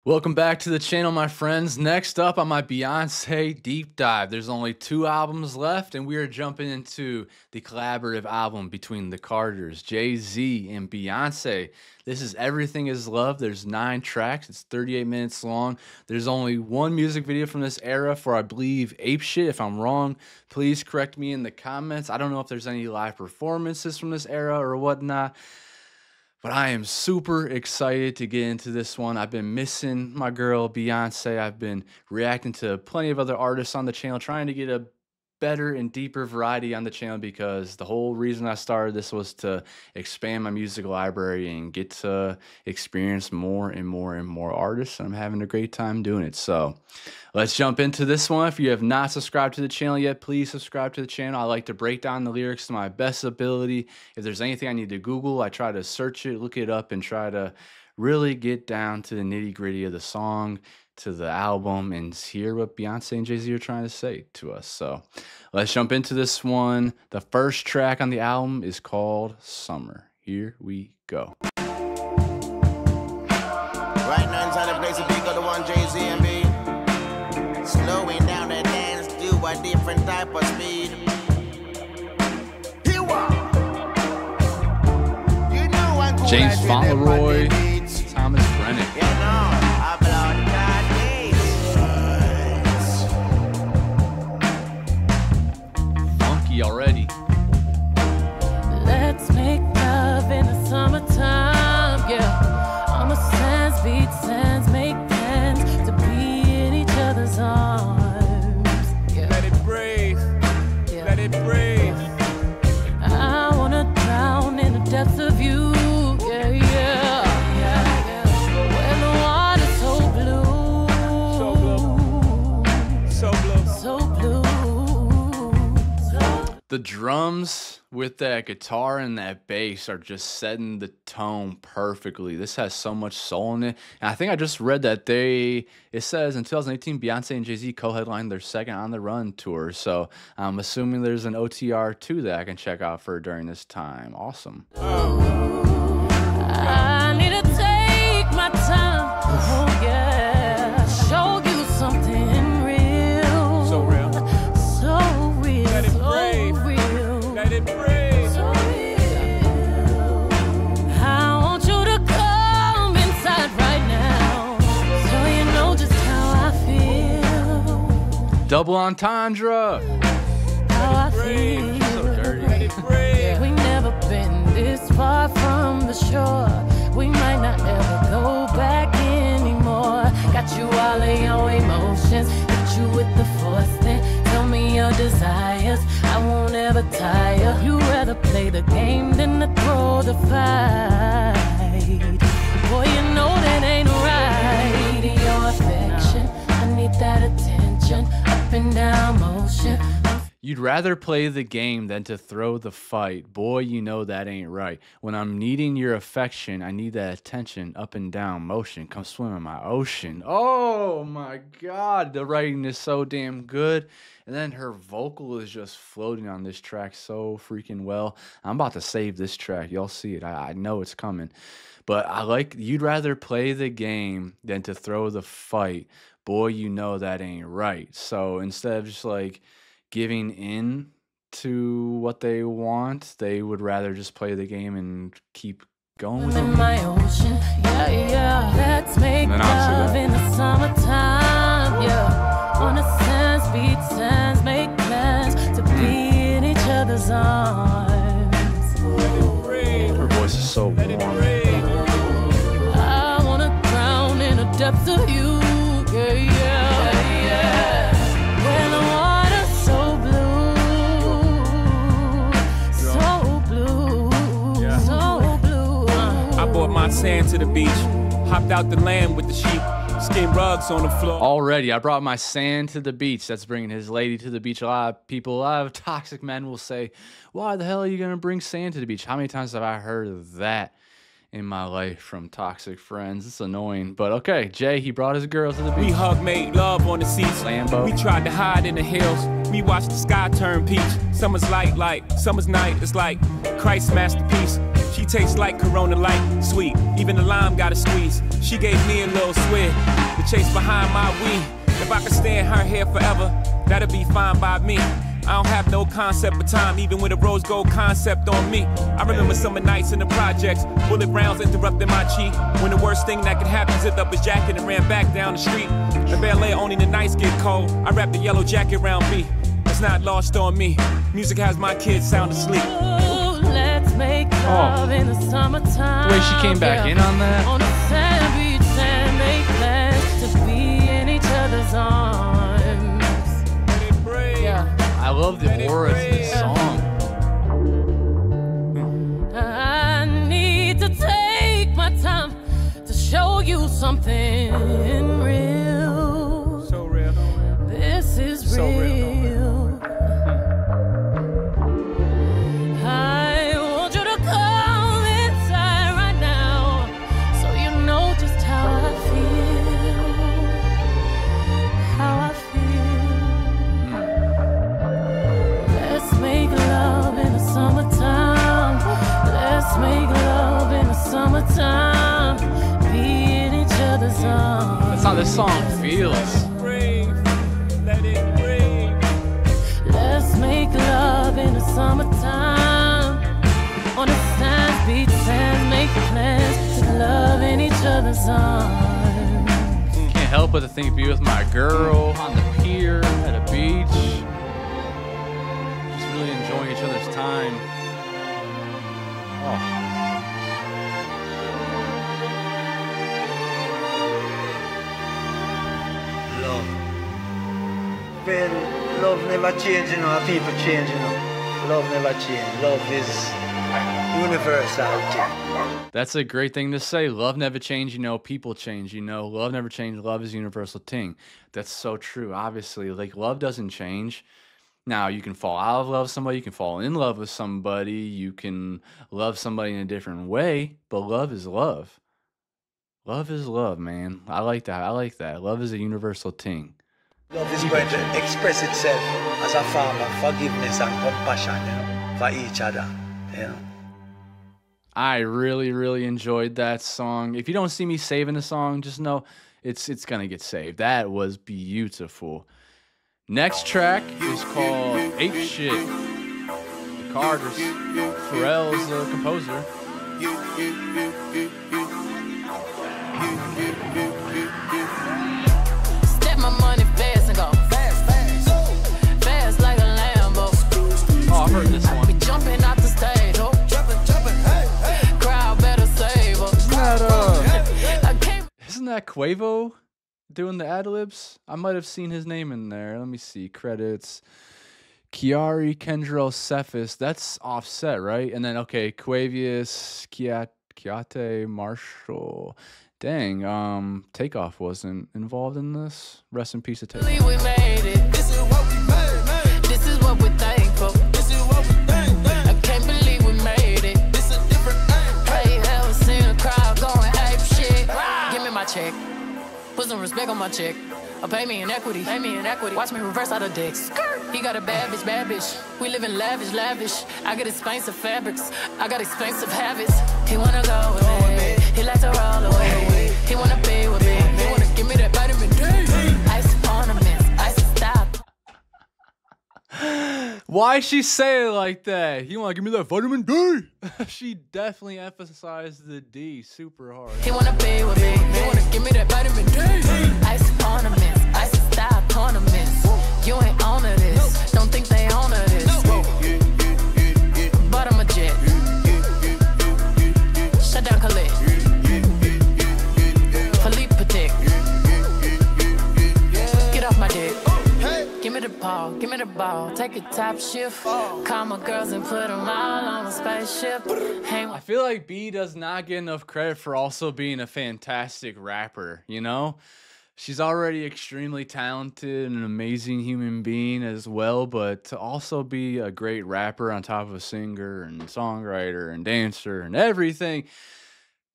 Welcome back to the channel, my friends. Next up on my Beyonce deep dive, there's only 2 albums left, and we are jumping into the collaborative album between the Carters, Jay-Z and Beyonce. This is Everything Is Love. There's 9 tracks. It's 38 minutes long. There's only 1 music video from this era for, I believe, Ape Shit. If I'm wrong, please correct me in the comments. I don't know if there's any live performances from this era or whatnot. But I am super excited to get into this one. I've been missing my girl Beyonce. I've been reacting to plenty of other artists on the channel, trying to get a better and deeper variety on the channel, because the whole reason I started this was to expand my music library and get to experience more and more and more artists. And I'm having a great time doing it. So let's jump into this one. If you have not subscribed to the channel yet, please subscribe to the channel. I like to break down the lyrics to my best ability. If there's anything I need to Google, I try to search it, look it up, and try to really get down to the nitty-gritty of the song, to the album, and hear what Beyonce and Jay-Z are trying to say to us. So let's jump into this one. The first track on the album is called Summer. Here we go. Right now inside the place, the beat got the one Jay-Z and B. Slowing down the dance to a different type of speed. You know I'm cool. James Fauntleroy, Thomas Brennan. You know, I blow that beat. Funky already. Let's make love in the summertime, yeah. On the sands, beach sands, make plans to be in each other's arms. Yeah. Let it breathe, Yeah. let it breathe. I wanna drown in the depths of you, yeah, yeah, yeah, yeah. When the water's so blue, So blue. so blue, so The drums with that guitar and that bass are just setting the tone perfectly. This has so much soul in it. And I think I just read that it says in 2018, Beyonce and Jay-Z co-headlined their second On the Run tour. So I'm assuming there's an OTR too that I can check out for during this time. Awesome. I need to take my time, oh yeah, show you something real, So real. so real, Let it so breathe. real, Let it breathe. so real. I want you to come inside right now, so you know just how I feel, Double entendre. how I feel. So dirty. Let it breathe. We never been this far from the shore. We might not ever go back anymore. Got you all in your emotions, hit you with the force. Then tell me your desires. I won't ever tire. You rather play the game than to throw the fight. Boy, you know that ain't right. Your affection, I need that attention. Up and down motion. You'd rather play the game than to throw the fight. Boy, you know that ain't right. When I'm needing your affection, I need that attention, up and down motion. Come swim in my ocean. Oh my God, the writing is so damn good. And then her vocal is just floating on this track so freaking well. I'm about to save this track. Y'all see it. I know it's coming. But I like, you'd rather play the game than to throw the fight. Boy, you know that ain't right. So instead of just like giving in to what they want, they would rather just play the game and keep going with In it. my ocean, yeah, yeah. Let's make And then after love that- in the summertime, yeah. On the sands, beach sands, make plans to be in each other's arms. Breathe. Her voice is so Let it warm. breathe. I wanna drown in the depths of you, yeah, yeah, yeah. When the water's so blue, Yeah. so blue. I brought my sand to the beach, hopped out the land with the sheep, skin rugs on the floor. Already, I brought my sand to the beach. That's bringing his lady to the beach. A lot of toxic men will say, why the hell are you going to bring sand to the beach? How many times have I heard of that? in my life from toxic friends. It's annoying, but okay. Jay, he brought his girls to the beach. We hug, made love on the seats. Lambo. We tried to hide in the hills. We watched the sky turn peach. Summer's light, like summer's night. It's like Christ's masterpiece. She tastes like Corona Light, sweet. Even the lime got a squeeze. She gave me a little swig to chase behind my weed. If I could stay in her hair forever, that'd be fine by me. I don't have no concept of time, even with a rose gold concept on me. I remember summer nights in the projects, bullet rounds interrupting my cheek. When the worst thing that could happen, zipped up his jacket and ran back down the street. In Bel Air, only the nights get cold. I wrap the yellow jacket around me. It's not lost on me. Music has my kids sound asleep. Ooh, let's make love in the summertime. The way she came back in on that. On the sand beach and make plans to be in each other's arms. Yeah. I love the aura of this song. I need to take my time to show you something real. So real. This is So real. I want you to come inside right now so you know just how I feel. How I feel. Let's make love in the summertime. Let's make love in the summertime. Be in each other's arms. That's how this song feels. Let it rain. Let's make love in the summertime. On the sand, beach sands, make plans to love in each other's arms. Can't help but to think be with my girl on the pier at a beach. Just really enjoying each other's time. Oh. Love. Man, love never change, you know, people change, you know. Love never change. Love is universal. That's a great thing to say. Love never change, you know, people change, you know. Love never change, love is a universal thing. That's so true, obviously. Like, love doesn't change. Now, you can fall out of love with somebody, you can fall in love with somebody, you can love somebody in a different way, but love is love. Love is love, man. I like that. I like that. Love is a universal thing. Love is going to express itself as a form of forgiveness and compassion, you know, for each other, you know. I really, really enjoyed that song. If you don't see me saving the song, just know it's gonna get saved. That was beautiful. Next track is called Ape Shit. The Carters. Pharrell's the composer. Step my money fast and go fast like a Lambo. Oh, I've heard this one. We jumping out the stage, oh. Crowd better save us. I can't. Isn't that Quavo doing the ad-libs? I might have seen his name in there. Let me see. Credits. Kiari Kendro Cephas. That's Offset, right? And then, okay, Quavius, Kiate Marshall. Dang, Takeoff wasn't involved in this. Rest in peace to Takeoff. believe we made it. This is what we made. This is what we're thankful. This is what we think. I can't believe we made it. This is a different thing. Hey, hell, seen a crowd going ape shit. Give me my check. Put some respect on my check. Or pay me in equity. Pay me in equity. Watch me reverse out of dicks. He got a bad bitch, bad bitch. We live in lavish, lavish. I got expensive fabrics. I got expensive habits. He wanna go with me. He likes to roll away. He wanna be with me. He wanna give me that vitamin D. Ice ornaments, ice style. Why she say it like that? You want to give me that vitamin D? She definitely emphasized the D super hard. He wanna be with me. He wanna give me that vitamin D. Ice ornaments, ice style tournaments. You ain't on to this. Don't think they own to this. But I'm a jet. Shut down Khalid. Philippe Patek. Get off my dick. Give me the ball, give me the ball. Take a top shift. Call my girls and put them all on a spaceship. Hang I feel like B does not get enough credit for also being a fantastic rapper, you know? She's already extremely talented and an amazing human being as well, but to also be a great rapper on top of a singer and songwriter and dancer and everything,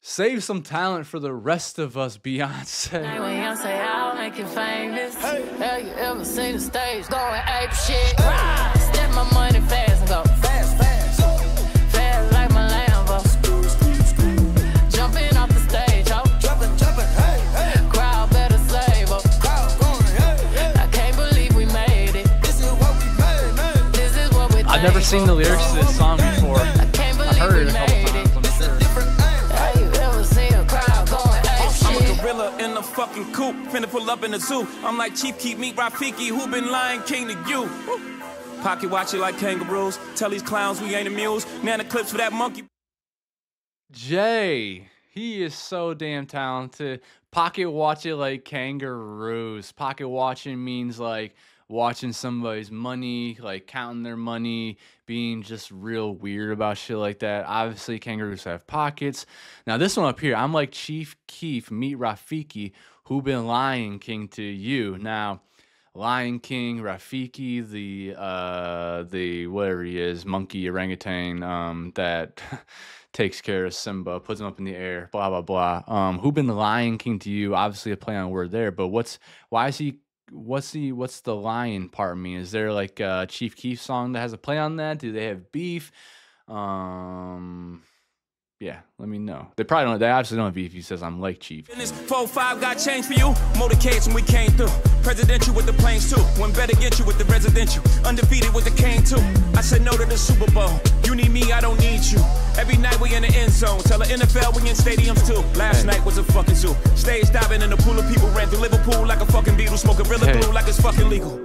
Save some talent for the rest of us, Beyonce. Beyonce, I'll make you famous. Have you ever seen the stage going ape shit? Step my money fast and go fast, fast. Fast like my Lambo. Jumping off the stage, oh. Jumping, hey, hey. Crowd better save up. Crowd going, hey. I can't believe we made it. This is what we made, man. This is what we I've never seen the lyrics to this song before. I've heard it a couple times. In the fucking coop, finna pull up in the zoo. I'm like, Chief, keep me Rafiki, who been Lion King to you? Pocket watch it like kangaroos. Tell these clowns we ain't amused. Nana clips for that monkey. Jay, he is so damn talented. Pocket watch it like kangaroos. Pocket watching means like watching somebody's money, like counting their money, being just real weird about shit like that. Obviously, kangaroos have pockets. Now, this one up here, I'm like Chief Keef, meet Rafiki, who been Lion King to you. Now, Lion King, Rafiki, the whatever he is, monkey, orangutan, that takes care of Simba, puts him up in the air, blah, blah, blah. Who been the Lion King to you? Obviously, a play on word there, but what's the lion part mean? Is there like a Chief Keef song that has a play on that? Do they have beef? Yeah, let me know. They probably don't. They obviously don't have beef. He says I'm like Chief. In this 4-5 got change for you. Motorcades when we came through. Presidential with the planes too. One better get you with the residential. Undefeated with the cane too. I said no to the Super Bowl. You need me, I don't need you. Every night we in the end zone. Tell the NFL we in stadiums too. Last night was a fucking zoo. Stage diving in a pool of people. Ran through Liverpool like a fucking beetle. Smoke a Gorilla Glue like it's fucking legal.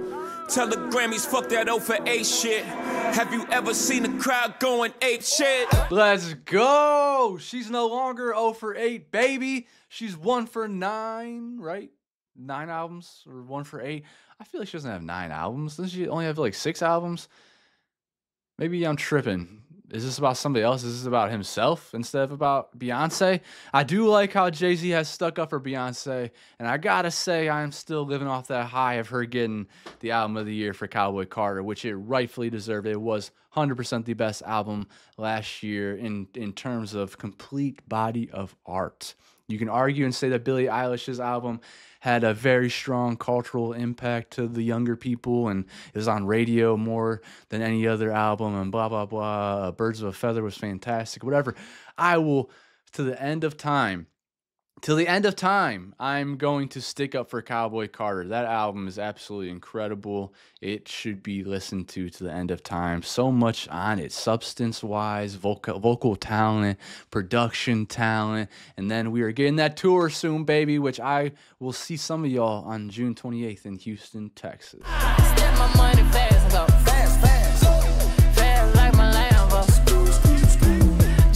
Tell the Grammys fuck that 0 for 8 shit. Have you ever seen a crowd going ape shit? Let's go. She's no longer 0 for 8, baby. She's 1 for 9, right? 9 albums or 1 for 8. I feel like she doesn't have 9 albums. Doesn't she only have like 6 albums? Maybe I'm tripping. Is this about somebody else? Is this about himself instead of about Beyonce? I do like how Jay-Z has stuck up for Beyonce, and I gotta say I'm still living off that high of her getting the album of the year for Cowboy Carter, which it rightfully deserved. It was 100% the best album last year in terms of complete body of art. You can argue and say that Billie Eilish's album had a very strong cultural impact to the younger people, and it was on radio more than any other album, and blah, blah, blah. Birds of a Feather was fantastic, whatever. I will, to the end of time, I'm going to stick up for Cowboy Carter. That album is absolutely incredible. It should be listened to the end of time. So much on it, substance-wise, vocal talent, production talent, and then we are getting that tour soon, baby, which I will see some of y'all on June 28th in Houston, Texas. Step my money fast and go fast, fast. Fast like my Lambo.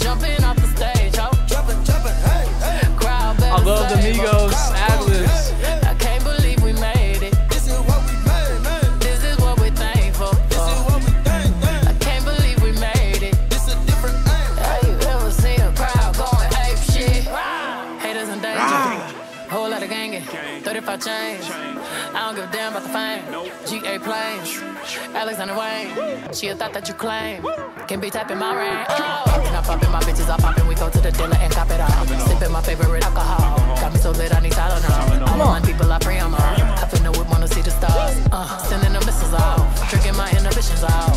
Jumping off the stage, oh. Jumping, hey, hey. Crowd better I love the Migos ad-libs. I can't believe we made it. This is what we made, man. This is what we're thankful. This is what we think, man. I can't believe we made it. This is a different thing. Have you ever seen a crowd going ape shit? Haters in danger. Whole lot of gangin'. 35 chains. I don't give a damn about the fame. GA planes. Alexander Wayne. She a thought that you claim. Can be tapping my ring. Poppin', I'm poppin', my bitches are poppin'. We go to the dealer and cop it all. Sippin' my favorite alcohol. Got me so lit, I need Tylenol. All my people I pray I'm on. I finna would wanna see the stars. Sending the missiles out. Tricking my inhibitions out.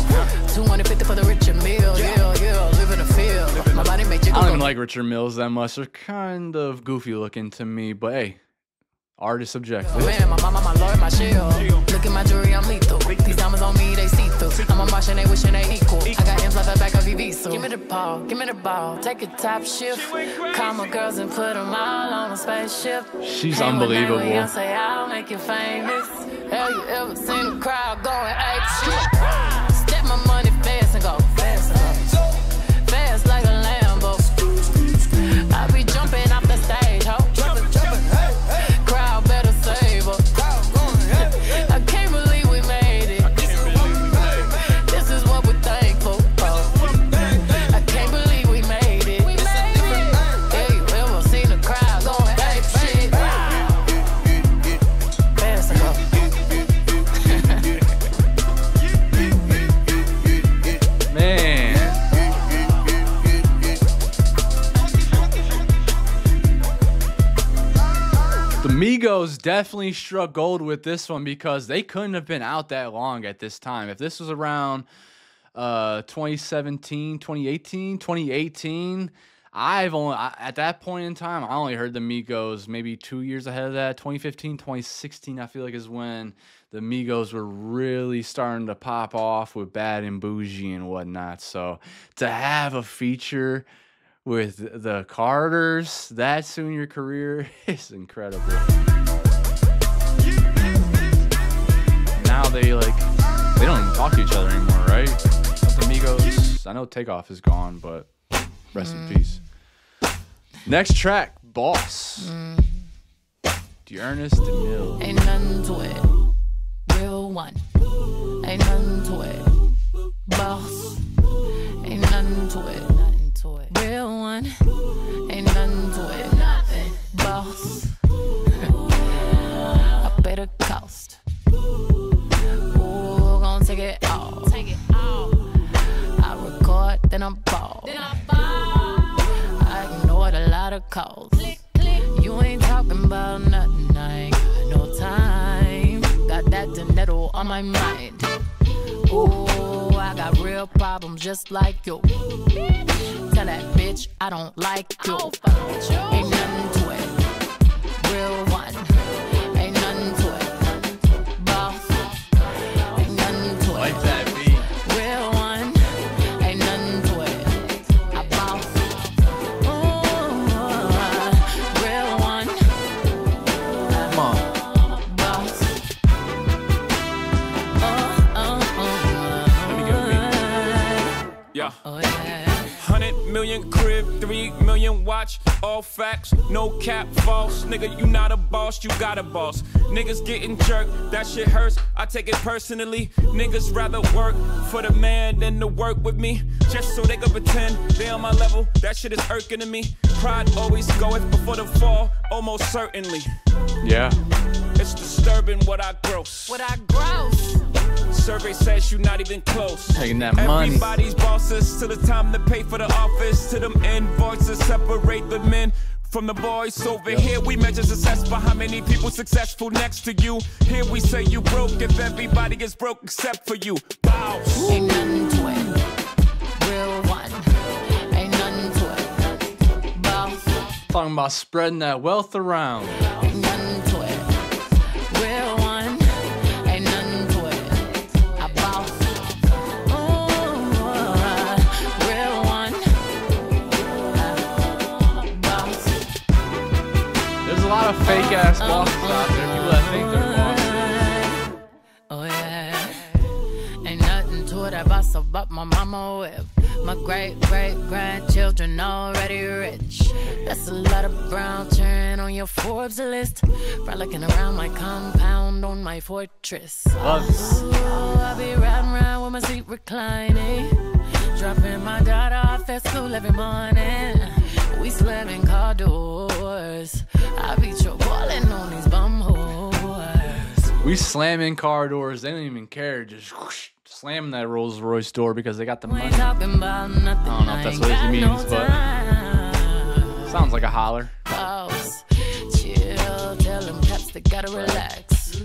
250 for the Richard Mille. Yeah, live in the field. My body made jiggle. I don't even like Richard Mills that much. They're kind of goofy looking to me, but hey, art is subjective. Man, my mama, my lord, my shield. Look at my jewelry, I'm lethal. These diamonds on me, they see through. I'm a Martian, they wishing they equal. I got M's like the back of VV. Give me the ball, give me the ball. Take a top shift. Call my girls and put them all on a spaceship. She's unbelievable. Say I'll make you famous. Have you ever seen a crowd going ape shit? Step my money fast and go fast. Fast like a Lambo. I be jumping off the stage, ho. Crowd better save up. I can't believe we made it. This is what we're thankful for. I can't believe we made it. Yeah, you ever seen a crowd going ape shit? Fast and go. Migos definitely struck gold with this one because they couldn't have been out that long at this time. If this was around 2017, 2018, at that point in time, I only heard the Migos maybe 2 years ahead of that. 2015, 2016, I feel like is when the Migos were really starting to pop off with Bad and Bougie and whatnot. So to have a feature with the Carters that soon in your career is incredible. Now they don't even talk to each other anymore, right? The Migos. I know Takeoff is gone, but rest in peace. Next track, Boss. Dearness DeMille. Ain't nothing to it. Real one. Ain't nothing to it. Boss. Ain't nothing to it. Real one. Ain't nothing to it. Nothing. Boss. I pay the cost. Ooh, gonna take it all. Take it all. I record, then I ball. I ignored a lot of calls. You ain't talking about nothing. I ain't got no time. Got that dinero on my mind. Ooh, I got real problems just like you. Tell that bitch I don't like you. Ain't nothing to it. Real one. Ain't nothing to it. Boss. Ain't nothing to it. Like that beat. Real one. Ain't nothing to it. I boss. Ooh, real one. Come on. Boss. Let me get a beat. Yeah. Oh yeah. 100 million crib, 3 million watch, all facts, no cap, false. Nigga, you not a boss, you got a boss. Niggas getting jerked, that shit hurts, I take it personally. Niggas rather work for the man than to work with me, just so they can pretend they on my level. That shit is irking to me. Pride always goeth before the fall, almost certainly. Yeah. It's disturbing what I gross. What I gross. Survey says you not even close. Taking that money. Everybody's bosses till it's time to pay for the office. To them invoices separate the men from the boys. Over here we measure success by how many people successful next to you. Here we say you broke if everybody is broke except for you. Bows. Ain't nothing to it. Real one. Ain't nothing to it. Boss. Talking about spreading that wealth around. Ain't nothing to it. Real one. Ain't nothing to it. I boss. Ooh, real one. Boss. There's a lot of fake ass bosses out there. People that think they're bosses. Oh yeah. Ain't nothing to it. I boss about my mama whip. My great-great-grandchildren already rich. That's a lot of brown turn on your Forbes list. Frolicking around my compound on my fortress. Love it. Oh, I be riding around with my seat reclining. Dropping my daughter off at school every morning. We slamming car doors. I be trolling on these bum whores. We slamming car doors. They don't even care. Just whoosh, slamming that Rolls Royce door because they got the We money. ain't talking about nothing. I don't know if that's what it means, but sounds like a holler. Boss, chill, tell them cats they gotta relax.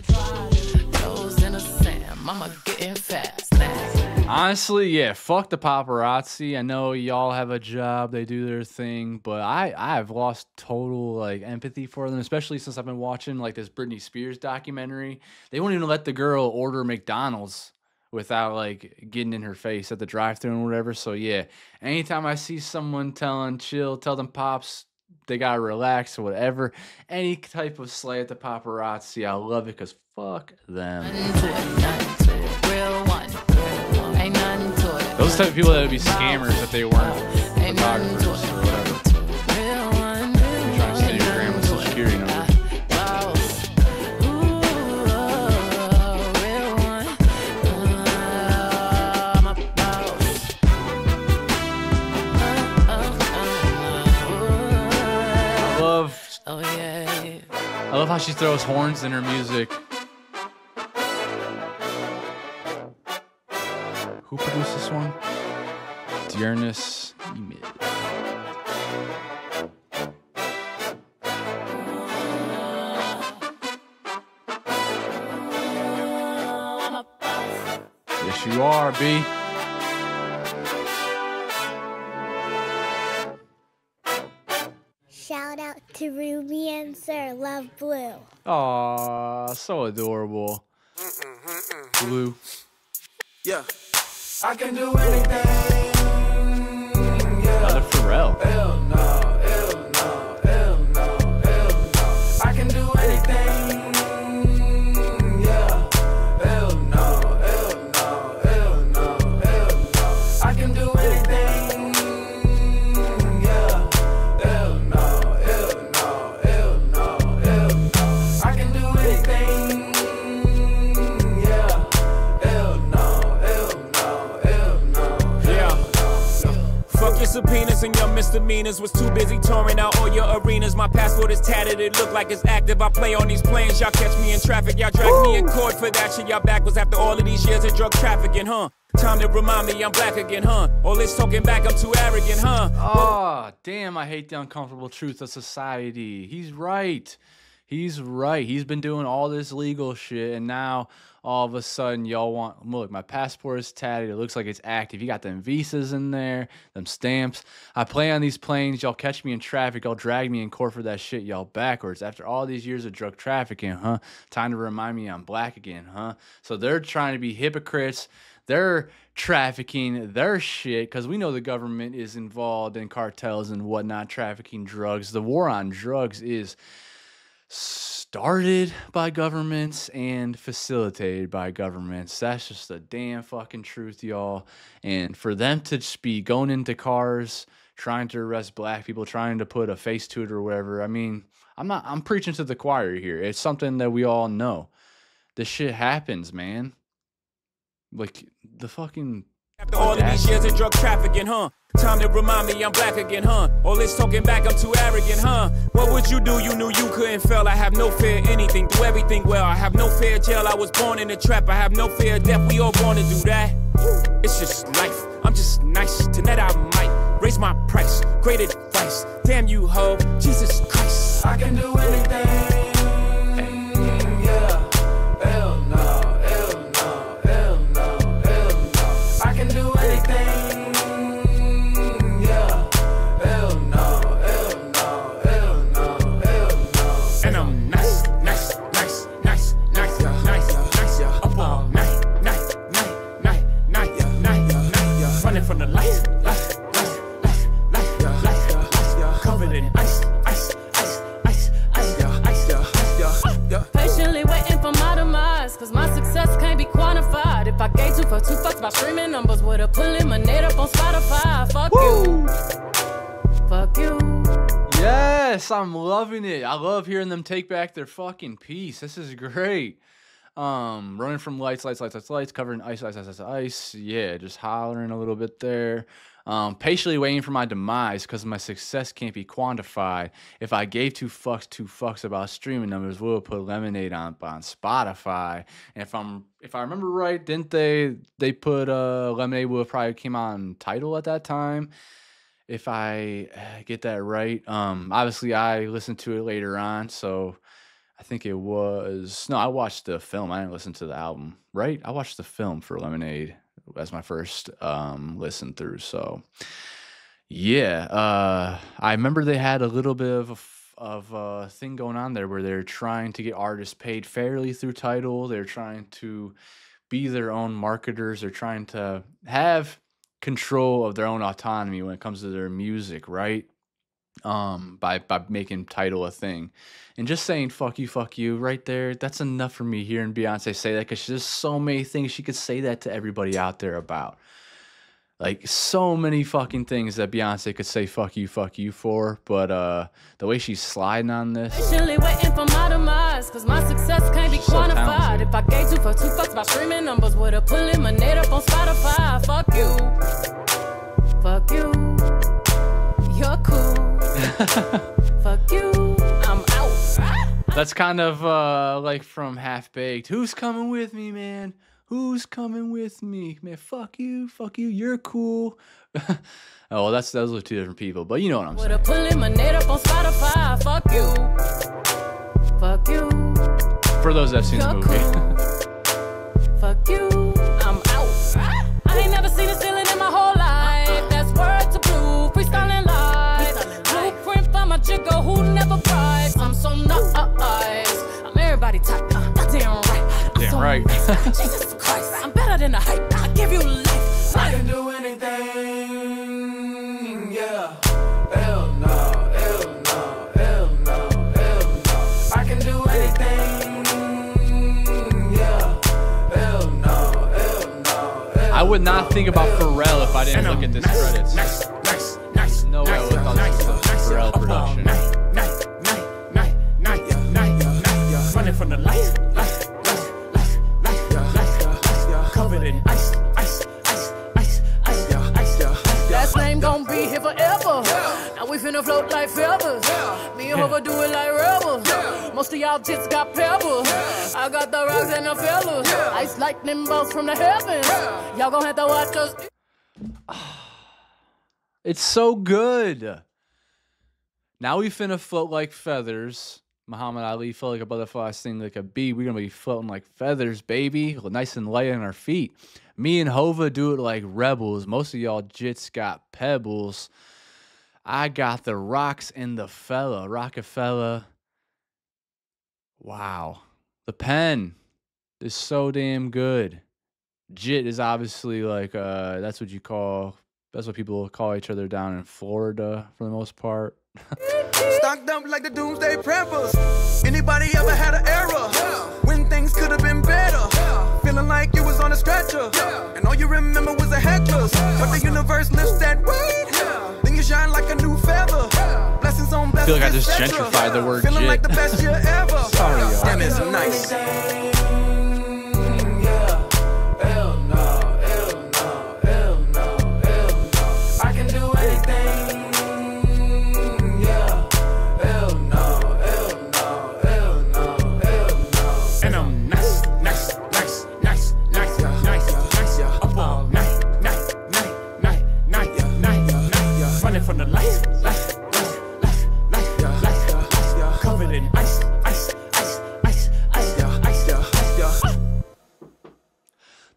Toes in the sand, mama getting fast now. Honestly, yeah, fuck the paparazzi. I know y'all have a job, they do their thing, but I've lost total empathy for them, especially since I've been watching this Britney Spears documentary. They won't even let the girl order McDonald's without getting in her face at the drive-thru and whatever. So yeah, anytime I see someone tell them pops they gotta relax or whatever, any type of slay at the paparazzi, I love it because fuck them. Nothing to it, real one. Ain't nothing to it. Those type of people that would be scammers if they weren't Ain't nothing to photographers it. or whatever. Real one. You're trying to steal your grandma's social security number. Boss. Ooh, real one. I'm a boss. Oh yeah. I love how she throws horns in her music. Who produced this one? Dearness DeMille. Yes, you are, B. Shout out to Ruby and Sir Love Blue. Aw, so adorable. Blue. Yeah. I can do anything. Yeah. Another Pharrell. Hell no, hell no, hell no, hell no. I can do anything. Yeah. Hell no, hell no, hell no, hell no. I can do anything. Yeah. Hell no, hell no, hell no, hell no. I can do anything. Yeah. Hell no, hell no, hell no. Yeah. Fuck your subpoenas and your misdemeanors. Was too busy touring out all your arenas. My passport is tatted, it look like it's active. I play on these planes, y'all catch me in traffic. Y'all drag me in court for that shit. Y'all back was after all of these years of drug trafficking, huh? Time to remind me I'm black again, huh? All this talking back, I'm too arrogant, huh? Oh, damn, I hate the uncomfortable truth of society. He's right. He's right. He's been doing all this legal shit, and now all of a sudden y'all want, look, my passport is tatted. It looks like it's active. You got them visas in there, them stamps. I play on these planes. Y'all catch me in traffic. Y'all drag me in court for that shit. Y'all backwards. After all these years of drug trafficking, huh? Time to remind me I'm black again, huh? So they're trying to be hypocrites. They're trafficking their shit because we know the government is involved in cartels and whatnot, trafficking drugs. The war on drugs is started by governments and facilitated by governments. That's just the damn fucking truth, y'all. And for them to just be going into cars, trying to arrest black people, trying to put a face to it or whatever, I mean, I'm preaching to the choir here. It's something that we all know. This shit happens, man. Like, the fucking... After all of these years of drug trafficking, huh? Time to remind me I'm black again, huh? All this talking back, I'm too arrogant, huh? What would you do? You knew you couldn't fail. I have no fear of anything, do everything well. I have no fear of jail. I was born in a trap. I have no fear of death. We all born to do that. It's just life. I'm just nice. Tonight I might raise my price. Great advice. Damn you, ho. Jesus Christ. I can do anything. Yeah. Hell no, hell no, hell no, hell no. I can do anything. Yeah. Hell no, hell no, hell no, hell no. And I'm nice, nice, nice, nice, nice, nice, nice. Up all night, night, night, night, night, night. Running from the lights, lights, lights, lights, lights, lights. Covered in ice, ice, ice, ice, ice, ice. Patiently waiting for my demise, cause my success can't be quantified. If I gave two fucks about streaming numbers, would have put Lemonade up on Spotify. Fuck you. Fuck you. Yes, I'm loving it. I love hearing them take back their fucking piece. This is great. Running from lights, lights, lights, lights, lights, covered in ice, ice, ice, ice, ice. Yeah, just hollering a little bit there. Patiently waiting for my demise because my success can't be quantified. If I gave two fucks about streaming numbers, we'll put Lemonade on Spotify. And if I remember right, didn't they put Lemonade would have probably came on Tidal at that time? If I get that right. Obviously I listened to it later on, so I think it was I watched the film. I didn't listen to the album, right? I watched the film for Lemonade as my first listen through. So yeah, I remember they had a little bit of a thing going on there where they're trying to get artists paid fairly through Tidal. They're trying to be their own marketers. They're trying to have control of their own autonomy when it comes to their music, right? By making Tidal a thing. And just saying fuck you right there, that's enough for me hearing Beyonce say that, because there's so many things she could say that to everybody out there about. Like, so many fucking things that Beyonce could say fuck you for, but the way she's sliding on this. Patiently waiting for my demise, cause my success can't be quantified. If I gave two fucks about streaming numbers, would have put Lemonade up on Spotify. Fuck you. Fuck you. You're cool. Fuck you. I'm out. That's kind of like from Half Baked. Who's coming with me, man? Who's coming with me? Man, fuck you, you're cool. Oh, well, those are two different people, but you know what I'm saying. Would have put Lemonade up on Spotify. Fuck you. Fuck you. For those that have seen the movie. Cool. Fuck you. I'm out. right. Jesus Christ, I'm better than the hype. I give you life. I can do anything, yeah. Hell no, hell no, hell no, hell no. I can do anything, yeah. Hell no, hell no, hell I would not think about Pharrell if I didn't look at this credits. No way I would have thought this was a Pharrell production. Running from the light, covered in ice. Last name gon' be here forever. Now we finna float like feathers. Me and Hova do it like rebels. Most of y'all tits got pebbles. I got the rocks and the fellas. Ice lightning bolts from the heavens. Y'all gon' have to watch us. It's so good. Now we finna float like feathers. Muhammad Ali felt like a butterfly, sting like a bee. We're gonna be floating like feathers, baby. Nice and light on our feet. Me and Hova do it like rebels. Most of y'all jits got pebbles. I got the rocks and the fella. Rockefeller. Wow. The pen is so damn good. Jit is obviously like that's what people call each other down in Florida for the most part. Stocked up like the doomsday preppers. Anybody ever had an era when things could have been better? Feeling like you was on a stretcher, and all you remember was the hecklers. But the universe lifts that weight, then you shine like a new feather. Blessings on blessings. I feel like I just gentrified the word Feeling jit. like the best year ever. Sorry, y'all. Damn, it's nice.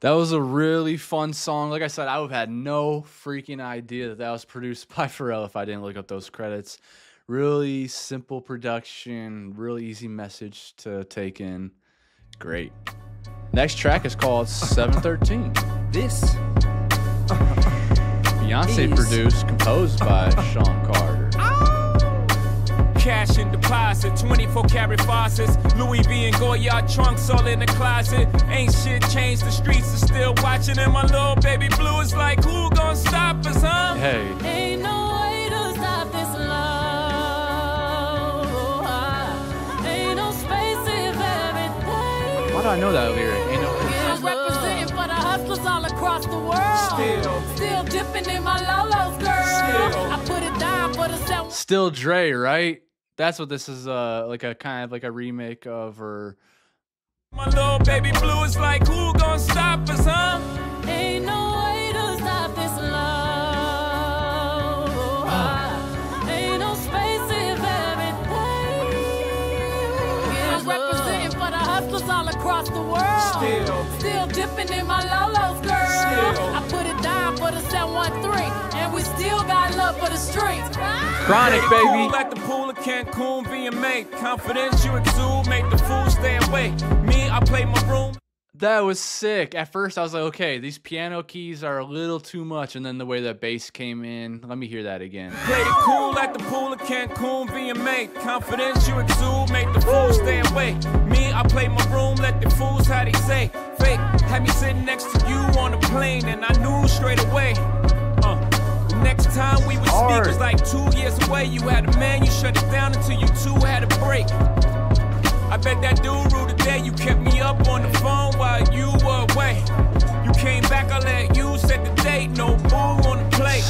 That was a really fun song. Like I said, I would have had no freaking idea that was produced by Pharrell if I didn't look up those credits. Really simple production, really easy message to take in. Great. Next track is called 713. This Beyonce produced, composed by Sean Carter. Cash in deposit, 24 karat faucets, Louis V and Goyard trunks all in the closet. Ain't shit changed, the streets are still watching, and my little baby blue is like, who gon' stop us, huh? Hey. Ain't no way to stop this love. Ain't no space if everything. Why do I know that lyric? Ain't no I'm representing for the hustlers all across the world. Still dipping in my Lolo's, girl. I put it down for the sound. Still Dre, right? That's what this is, like a kind of like a remake of, or My little baby blue is like, who gon' stop us, huh? Ain't no way to stop this love. Ain't no space if everything. I'm representing for the hustlers all across the world. Still dipping in my Lolo's, girl. I put it down for the 713, and we still got love for the streets. Chronic, baby. At the pool of Cancun, VMA. Confidence you exude, make the fool stay away. Me, I play my room. That was sick. At first, I was like, okay, these piano keys are a little too much, and then the way that bass came in. Let me hear that again. Play it cool at the pool of Cancun, VMA. Confidence you exude, make the fool stay away. Me, I play my room, let the fools how they say. Fake, had me sitting next to you on the plane, and I knew straight away. Next time we would speak was like 2 years away. You had a man, you shut it down until you two had a break. I bet that dude ruled the day. You kept me up on the phone while you were away. You came back, I let you set the date. No boo on the plate.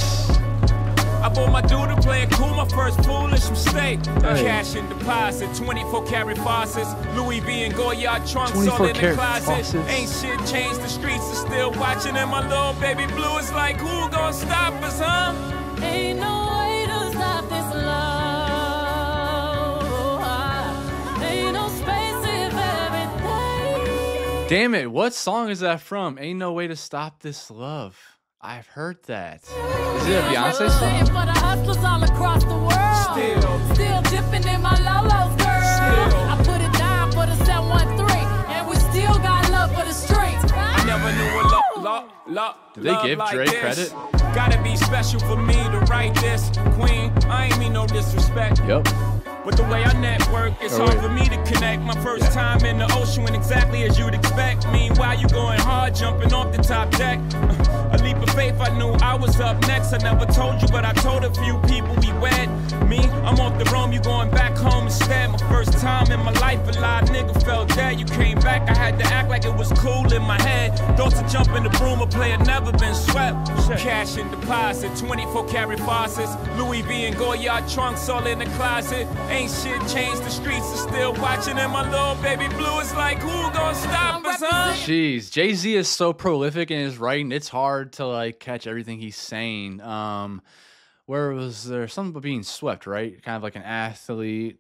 I bought my dude to play it cool, my first foolish mistake. Cash in deposit, 24 karat faucets, Louis V and Goyard trunks all in the closet. Ain't shit changed, the streets are still watching, and my little baby blue is like, who gon' stop us, huh? Ain't no way to stop this love. Ain't no space if everything. Damn it, what song is that from? Ain't no way to stop this love. I've heard that. Is it a Beyonce song? For the hustlers all across the world. Still dipping in my Lolo's, girl. I put it down for the 713, and we still got love Did they give Drake credit? Gotta be special for me to write this. Queen, I ain't mean no disrespect. Yep. But the way I network, it's hard for me to connect. My first time in the ocean went exactly as you'd expect. Meanwhile, you going hard, jumping off the top deck. A leap of faith, I knew I was up next. I never told you, but I told a few people we wed. Me, I'm off the roam, you going back home instead. My first time in my life, a live nigga fell dead. You came back, I had to act like it was cool in my head. Thoughts to jump in the broom, a player never been swept. Cash and deposit, 24 karat faucets, Louis V and Goyard trunks all in the closet. Ain't shit changed, the streets are still watching, and my little baby blue is like, who gonna stop us, huh? Jeez, Jay-Z is so prolific in his writing, it's hard to like catch everything he's saying. Where was there something about being swept, right? Kind of like an athlete.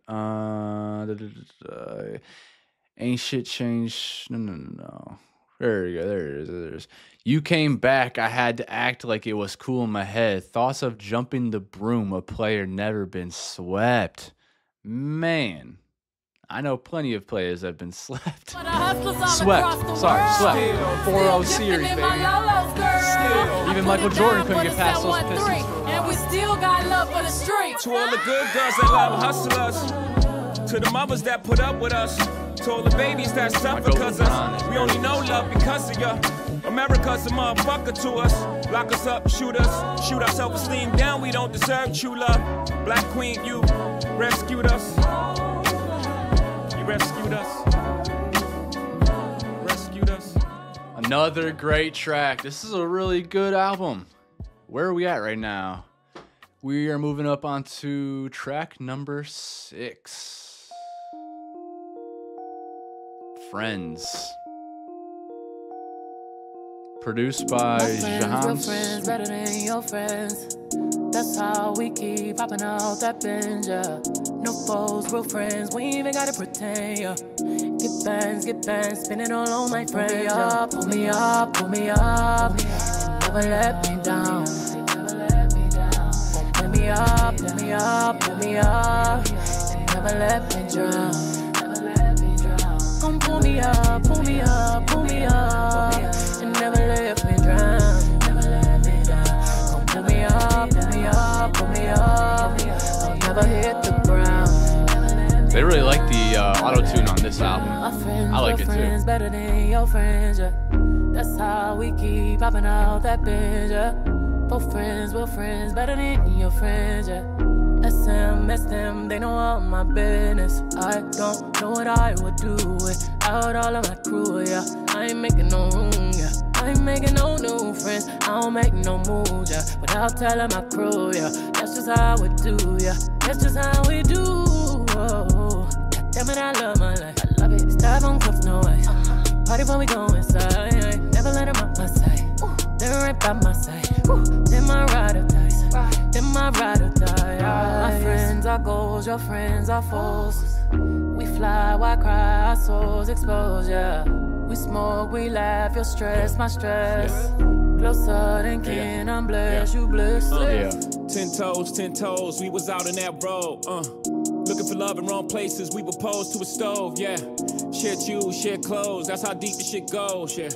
Ain't shit changed. No. There you go. There it is. You came back. I had to act like it was cool in my head. Thoughts of jumping the broom. A player never been swept. Man, I know plenty of players that have been slept. Swept. Sorry, swept. 4-0 series, baby. Even Michael Jordan couldn't get past those Pistons. And we still got love for the street. To all the good girls that love hustlers, to the mothers that put up with us, to all the babies that suffer because us. We only know love because of ya. America's a motherfucker to us. Lock us up, shoot us, shoot our self-esteem down. We don't deserve true love. Black Queen, you rescued us. You rescued us. Rescued us. Another great track. This is a really good album. Where are we at right now? We are moving up onto track number 6. Friends. Produced by Jahan. Real friends better than your friends. That's how we keep popping out that binge, yeah. No foes, real friends, we ain't even gotta pretend, yeah. Get bands, spin it all on my friends, yeah. Pull me up, and never let me down. Pull me up, and never let me drown. Come pull me up, and never let me drown. Come pull me up, I'll never hit the ground. They really like the auto-tune on this album. I like it too. Better than your friends, yeah. That's how we keep popping out that binge, yeah. Both friends, real friends, better than your friends, yeah. SM, they know all my business. I don't know what I would do without all of my crew, yeah. I ain't making no room, yeah. I ain't making no new friends. I don't make no moves, yeah. Without telling my crew, yeah. That's just how we do, yeah. That's just how we do. Oh, damn it, I love my life. I love it. Stop on cuffs, no way. Party when we go inside. Never let them out my sight. They're right by my side. Then my ride or dies. Then my ride or die. My friends are goals, your friends are foes. We fly, why cry, our souls exposed, yeah. We smoke, we laugh, your stress, my stress. Closer than kin, I'm blessed, you blessed. 10 toes, we was out in that road, looking for love in wrong places, we were posed to a stove, yeah. Share shoes, share clothes, that's how deep the shit goes, yeah.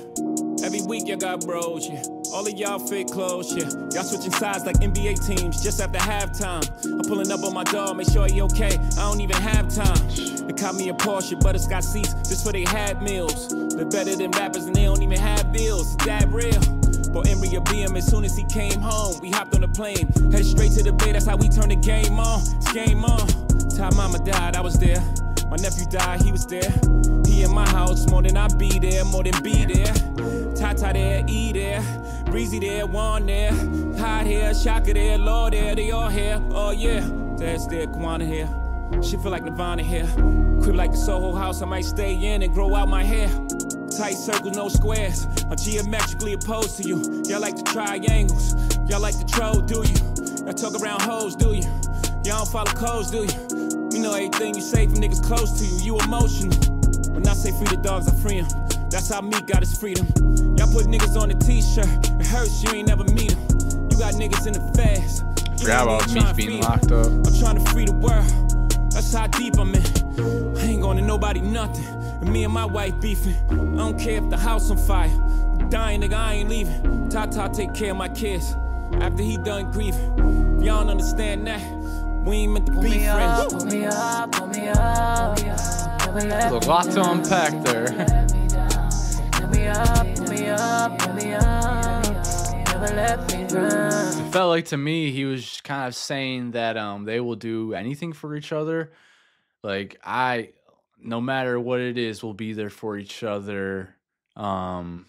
Every week y'all got bros, yeah. All of y'all fit clothes, yeah. Y'all switching sides like NBA teams just after halftime. I'm pulling up on my dog, make sure he okay. I don't even have time. They caught me a Porsche, butterscotch seats, just for they had meals. They're better than rappers and they don't even have bills. Is that real? But Emery will be him as soon as he came home. We hopped on the plane, headed straight to the bay. That's how we turn the game on. It's game on. Time mama died, I was there. My nephew died, he was there. He in my house more than I be there, more than be there. Tata there, E there, Breezy there, Juan there. Hot here, Shaka there, Lord there, they all here. Oh yeah, Dad's there, Kwana here. Shit feel like Nirvana here. Crib like the Soho house, I might stay in and grow out my hair. Tight circles, no squares. I'm geometrically opposed to you. Y'all like the triangles. Y'all like the troll, do you? Y'all talk around hoes, do you? Y'all don't follow codes, do you? We know everything you say from niggas close to you. You emotional. When I say free the dogs, I free them. That's how Meek got his freedom. Y'all put niggas on a t-shirt. It hurts, you ain't never meet them. You got niggas in the fast. Forgot about Meek being locked up. I'm trying to free the world. That's how deep I'm in. I ain't going to nobody nothing. And me and my wife beefing. I don't care if the house on fire. The dying, nigga, I ain't leaving. Tata take care of my kids after he done grieving. If y'all don't understand that, we ain't meant to be friends. Pull me up, pull me up. There's a lot to unpack there. Pull me up, pull me up, pull me up. Never let me drown. It felt like to me he was kind of saying that they will do anything for each other. Like no matter what it is, we'll be there for each other. What'd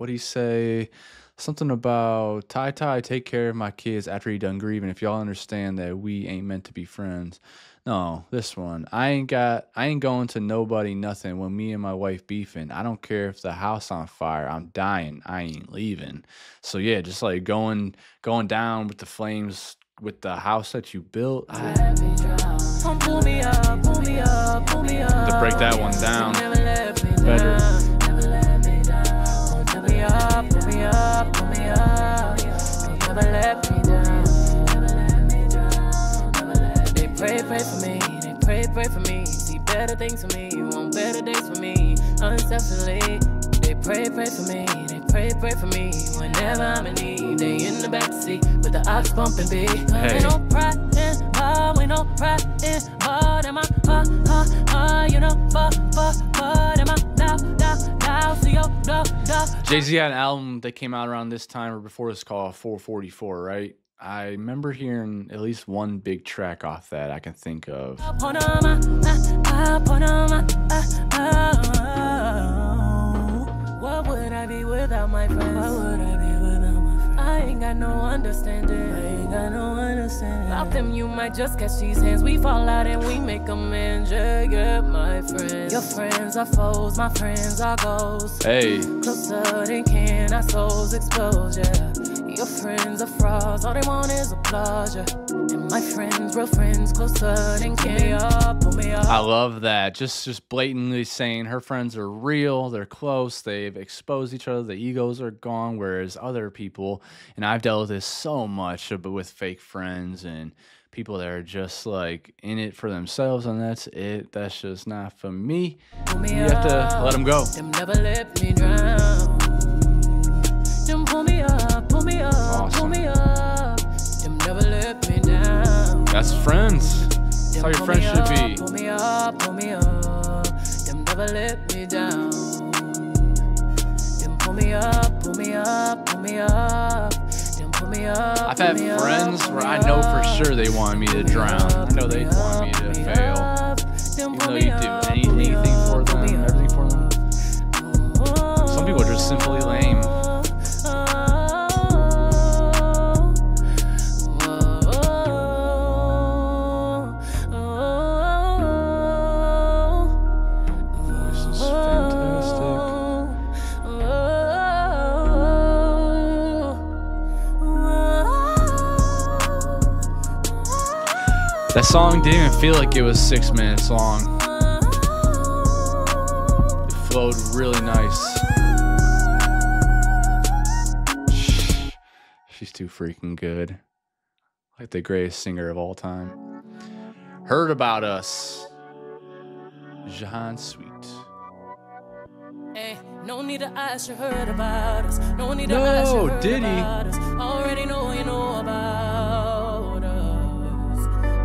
he say? Something about Ty take care of my kids after he done grieving. If y'all understand that we ain't meant to be friends. No, this one. I ain't going to nobody nothing when me and my wife beefing. I don't care if the house on fire. I'm dying. I ain't leaving. So yeah, just like going down with the flames with the house that you built. Pull me up, pull me up, pull me up. To break that one down Better. better. Pull me up, pull me up, pull me up. Never let me down. They pray for me. They pray for me. See better things for me. Want better days for me. Unselfishly. They pray for me. They pray for me. Whenever I'm in need, they in the backseat with the ox bumping beat. Hey. Ain't no pride in ain't no pride in heart. Am I you know, but am I now, see yo, Jay-Z had an album that came out around this time or before this called 444, right? I remember hearing at least one big track off that I can think of. What would I be without my friends? What would I be without my friends? I ain't got no understanding. About them, you might just catch these hands. We fall out and we make amends. Yeah, my friends. Your friends are foes, my friends are ghosts. Hey. Closer than can our souls explode, yeah. Your friends are frauds, all they want is applause, yeah. And my friends, real friends, closer than can. Pull me up. I love that. Just blatantly saying her friends are real, they're close, they've exposed each other, the egos are gone, whereas other people, and I've dealt with this so much, but with fake friends and people that are just like in it for themselves, and that's it. That's just not for me. You have to let them go. Them never let me drown. Them pull me up, pull me up, Awesome. pull me up. Them never let me down. That's friends. That's how your friends should be. Pull me up, pull me up. Them never let me down. Them pull me up, pull me up, pull me up. Them pull me up. I've had friends where I know for sure they wanted me to drown. I know they wanted me to fail. Even though you do anything for them, everything for them. Some people are just simply lame. That song didn't even feel like it was 6 minutes long. It flowed really nice. She's too freaking good. Like the greatest singer of all time. Heard About Us. Jahan Sweet. Hey, no need to ask, you heard about us. No need to ask, you heard did he? about us. Already know you know about us.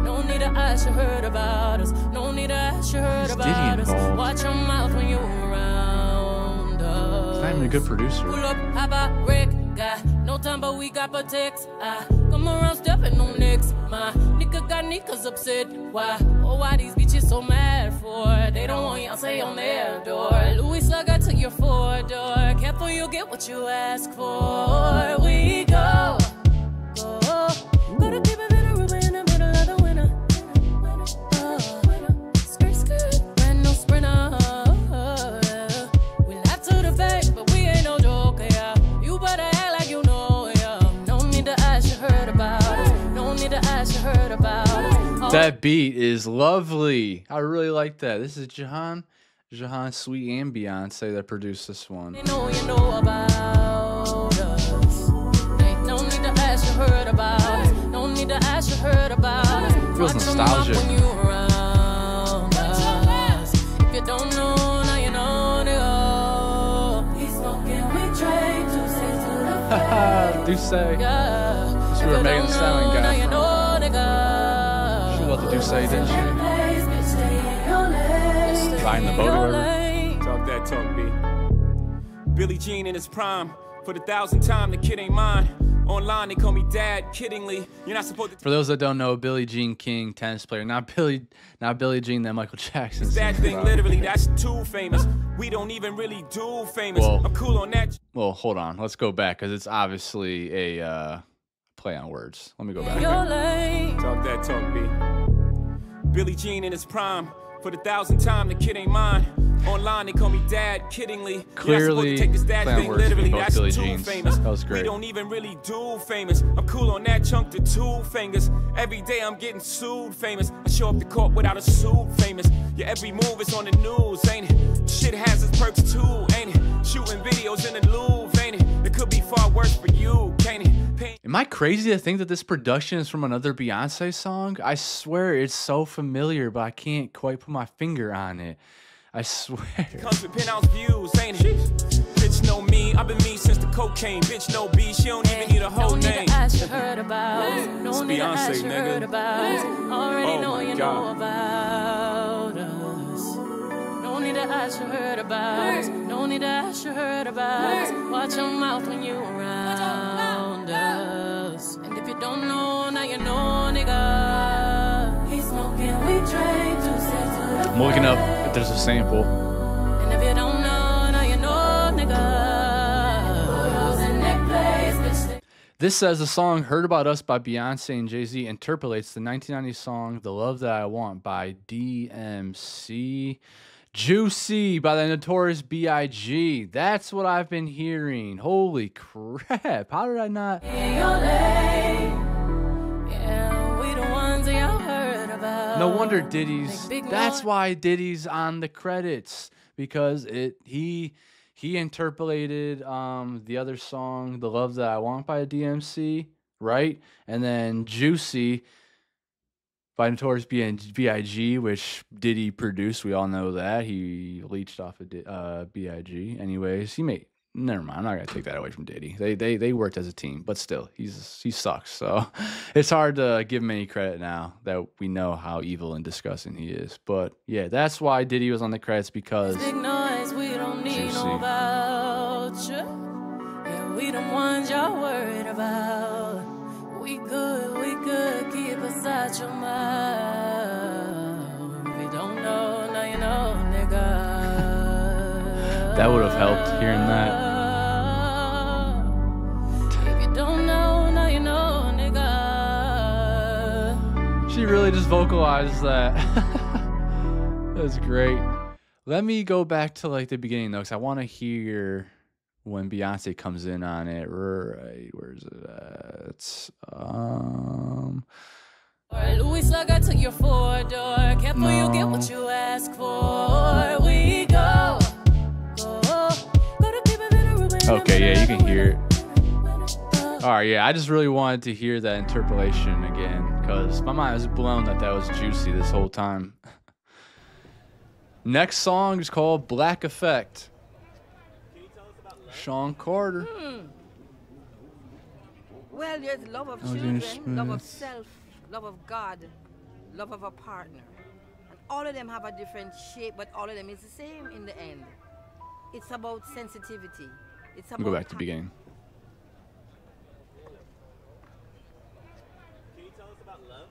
No need to ask, you heard about us. No need to ask, you heard Why is Diddy about us. involved? Watch your mouth when you're around us. He's not even a good producer. Pull up, how about Rick? Got no time, but we got protects. I come around stepping on next. My nigga got niggas upset. Why? Oh, why these bitches so mad for? They don't want y'all say on their door. Louis Slugger to your 4-door. Careful, you'll get what you ask for. We go to keep it in a river in the middle of the winter. Skirt, skirt, brand new sprinter. We laugh to the face, but we ain't no joker, yeah. You better act like you know, yeah. No need to ask, you heard about us. No need to ask, you heard about us. That beat is lovely. I really like that. This is Jahan Sweet and Beyonce that produced this one. You know about us. Ain't no need to ask, you heard about us. No need to ask, you heard about us. Feels Watch 'em nostalgic. up when you around us. If you don't know, now you know, nigga. He's smoking with Drake. Do say. Nigga. She was Megan Thee Stallion Now guy you from. know, nigga. She loved to do say, didn't she? Riding the boat or whatever. Talk that talk, B. Billie Jean in his prime. For the 1,000th time, the kid ain't mine. Online, they call me dad, kiddingly. You're not supposed to. For those that don't know, Billie Jean King, tennis player, not Billie Jean that Michael Jackson. That thing, literally, that's too famous. We don't even really do famous. Well, I'm cool on that. Well, hold on. Let's go back because it's obviously a play on words. Let me go back. Talk that talk, B. Billie Jean in his prime. For the 1,000th time, the kid ain't mine. Online, they call me dad, kiddingly. Clearly, take this dad thing, literally, that's Billie too Jeans. famous. That was great. We don't even really do famous. I'm cool on that chunk to 2 fingers. Every day I'm getting sued famous. I show up to court without a suit famous. Yeah, every move is on the news, ain't it? Shit has its perks too, ain't it? Shooting videos in the Louvre, ain't it? It could be far worse for you, can't it? Am I crazy to think that this production is from another Beyonce song? I swear it's so familiar, but I can't quite put my finger on it. I swear. Comes with penthouse views, ain't it? Bitch know me, I've been me since the cocaine. Bitch know B, she don't even need a whole name. Ask you heard about. It's Beyonce, nigga. Already know you know God. about us. No need to ask you heard about. No need to ask you heard about. Watch your mouth when you around us. And if you don't know, now you know, nigga. He's smoking, we drink to say to the I'm looking up if there's a sample. and if you don't know, now you know, nigga. This says the song Heard About Us by Beyonce and Jay-Z interpolates the 1990 song The Love That I Want by DMC. Juicy by the Notorious B.I.G. That's what I've been hearing. Holy crap. How did I not? No wonder Diddy's. That's why Diddy's on the credits, because he interpolated the other song, The Love That I Want by DMC, right? And then Juicy by Notorious B.I.G., which Diddy produced. We all know that. He leached off of B.I.G. Anyways, never mind. I'm not gonna take that away from Diddy. They worked as a team, but still, he sucks. So it's hard to give him any credit now that we know how evil and disgusting he is. But yeah, that's why Diddy was on the credits, because big noise, we don't need Juicy. no voucher. Yeah, we the ones y'all worried about. We good, keep us out your mouth. If you don't know, now you know, nigga. that would have helped hearing that. If you don't know, now you know, nigga. She really just vocalized that. That's great. Let me go back to like the beginning though, because I want to hear when Beyonce comes in on it. Right, where's it at? Louis Slugger to your 4-door. Careful you get what you ask for. We go to people that are ruined. Okay, yeah, you can hear it. All right, yeah, I just really wanted to hear that interpolation again, because my mind was blown that was Juicy this whole time. Next song is called Black Effect. Sean Carter. Well, there's love of children, love of self, love of God, love of a partner. And all of them have a different shape, but all of them is the same in the end. It's about sensitivity. It's about Go back to the beginning. Can you tell us about love?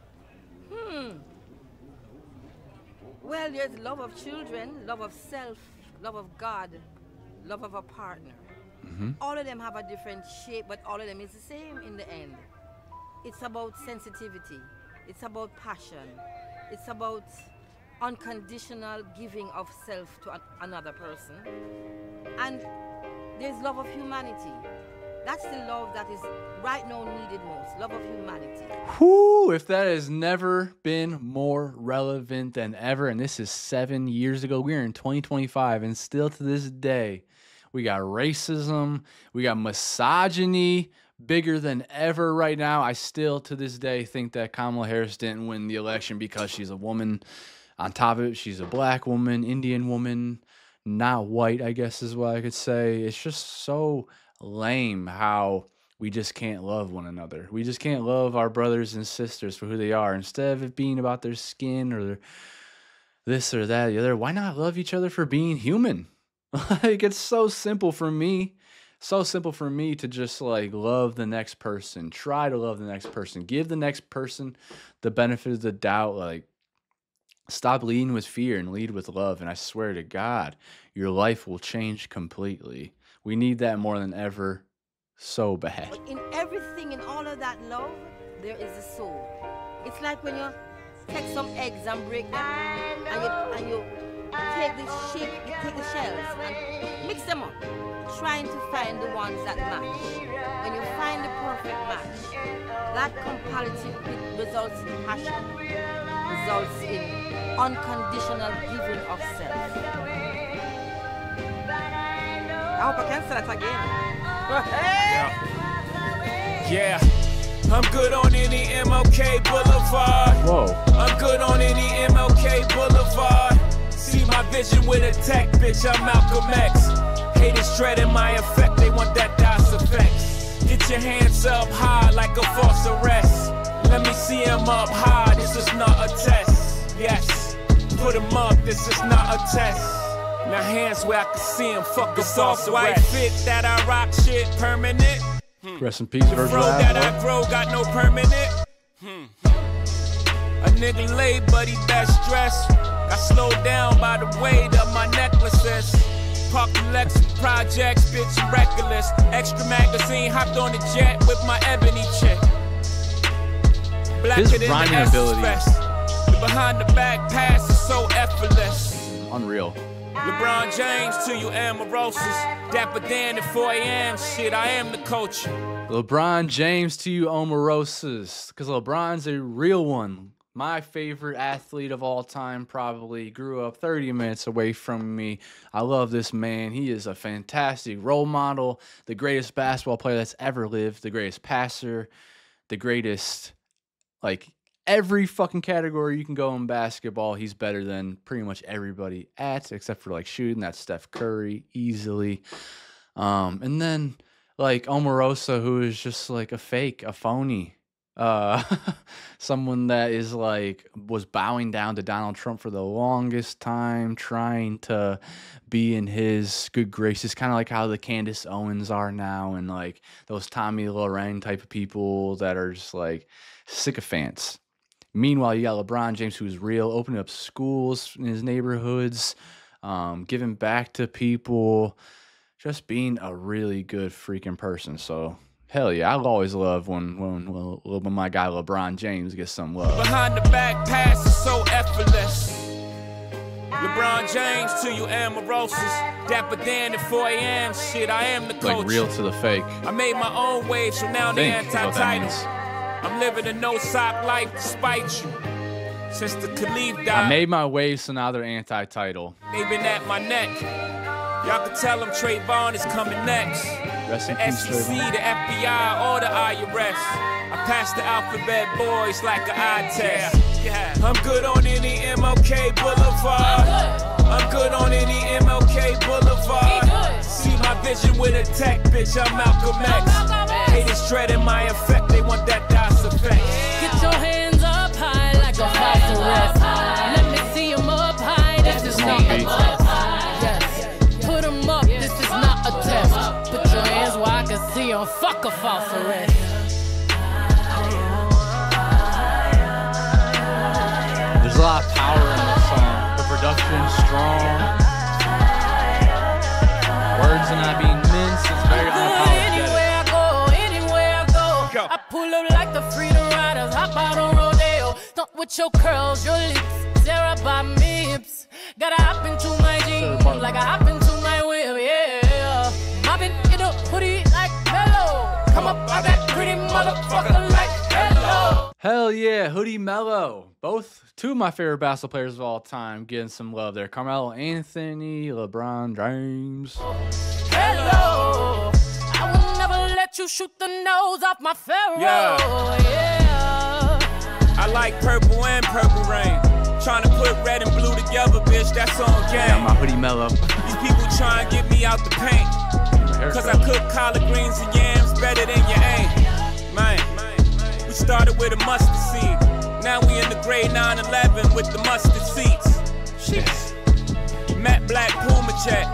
Well, there's love of children, love of self, love of God, love of a partner. All of them have a different shape, but all of them is the same in the end. It's about sensitivity. It's about passion. It's about unconditional giving of self to another person. And there's love of humanity. That's the love that is right now needed most, love of humanity. Whoo, if that has never been more relevant than ever, and this is 7 years ago, we're in 2025, and still to this day, we got racism, we got misogyny, bigger than ever right now. I still, to this day, think that Kamala Harris didn't win the election because she's a woman. On top of it, she's a black woman, Indian woman, not white, I guess is what I could say. It's just so lame how we just can't love one another. We just can't love our brothers and sisters for who they are. Instead of it being about their skin or their this or that, the other, why not love each other for being human? Like, it's so simple for me. So simple for me to just like love the next person, try to love the next person, give the next person the benefit of the doubt. Like, stop leading with fear and lead with love. And I swear to God, your life will change completely. We need that more than ever. So bad. But in everything, in all of that love, there is a soul. It's like when you take some eggs and break them, and you take the shape, you take the shells and mix them up, trying to find the ones that match. When you find the perfect match, that comparative results in passion, results in unconditional giving of self. I hope I can say that again. Yeah, I'm good on any MLK Boulevard. Whoa. I'm good on any MLK Boulevard. See my vision with a tech, bitch, I'm Malcolm X. Haters dreading my effect, they want that DOS effect. Get your hands up high like a false arrest. Let me see him up high, this is not a test. Yes, put him up, this is not a test. Now hands where I can see him, fuck a false white fit that I rock shit permanent. Rest in peace, Virgil. The road that I grow got no permanent. A nigga late, but he best dressed. Got slowed down by the weight of my necklaces. Parked the Lexus projects, bitch, I'm reckless. Extra magazine, hopped on the jet with my ebony chick. Blacker than rhyming the ability. The behind the back pass is so effortless. Unreal. Lebron James to you amoroses. Dapper Dan at 4 a.m. Shit, I am the coach. LeBron James to you Omarosa's, because LeBron's a real one. My favorite athlete of all time, probably. Grew up 30 minutes away from me. I love this man. He is a fantastic role model, the greatest basketball player that's ever lived, the greatest passer, the greatest, like, every fucking category you can go in basketball, he's better than pretty much everybody at, except for like shooting. That's Steph Curry easily. And then like Omarosa, who is just like a fake, a phony, someone that is like was bowing down to Donald Trump for the longest time, trying to be in his good graces, kind of like how the Candace Owens are now, and like those Tommy Lorraine type of people that are just like sycophants. Meanwhile, you got LeBron James, who's real, opening up schools in his neighborhoods, giving back to people, just being a really good freaking person. So, hell yeah, I always love when my guy LeBron James gets some love. Behind the back pass is so effortless. LeBron James to you amoroses. Dapper Dan at 4 a.m. Shit, I am the coach. Like real to the fake. I made my own wave, so now they anti-title. I'm living a no-sock life despite you. Since the Khalif died, I made my wave, so now they're anti-title. They've been at my neck. Y'all can tell them Trayvon is coming next. Rest in The peace, SEC, Trayvon. the FBI, or the IRS. I passed the alphabet boys like an eye test. I'm good on any MLK Boulevard. I'm good on any MLK Boulevard. See my vision with a tech, bitch, I'm Malcolm X. Haters dreading my effect, they want that DOS effect. Get your hands up high like a phosphorus. Let me see 'em up high, this is not a test. Yes, put 'em up, this is not a test. Put your hands where I can see 'em, fuck a phosphorus. There's a lot of power in this song. The production's strong. Words are not being minced. It's very unapologetic. Anywhere I go. I pull up like the freedom riders, hop out on rodeo. Stunt with your curls, your lips, Sarah by me hips. Gotta hop into my jeans, like I hop into my whip, yeah. Mobbing in a hoodie like Mellow. Come up by that pretty motherfucker like hello. Hell yeah, Hoodie Mello. Two of my favorite basketball players of all time getting some love there. Carmelo Anthony, LeBron James. Hello. I will never let you shoot the nose off my Pharaoh. Yeah. I like purple and purple rain. Trying to put red and blue together, bitch, that's on game. Got my Hoodie Mello. These people trying to get me out the paint. Cause I cook collard greens and yams better than your aim. Man, we started with a mustard seed. Now we in the grade 9-11 with the mustard seats. Sheesh. Matte black Puma jet,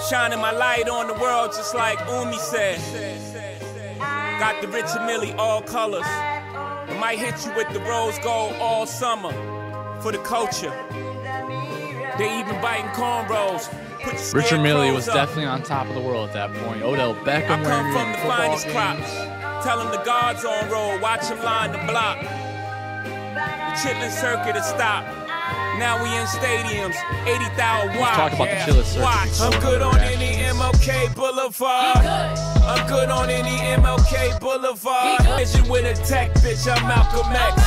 shining my light on the world just like Umi said. Got the Richard Millie all colors. I might hit you with the rose gold all summer for the culture. They even biting cornrows. Richard Millie was definitely on top of the world at that point. Odell Beckham I come from the finest crops. Tell them the guards on roll, watch them line the block. The Chitlin circuit is stopped. Now we in stadiums, 80,000 watts. Talk about the Chitlin circuit. Watch. I'm good on any MLK Boulevard. I'm good on any MLK Boulevard. Vision with a tech, bitch, I'm Malcolm X.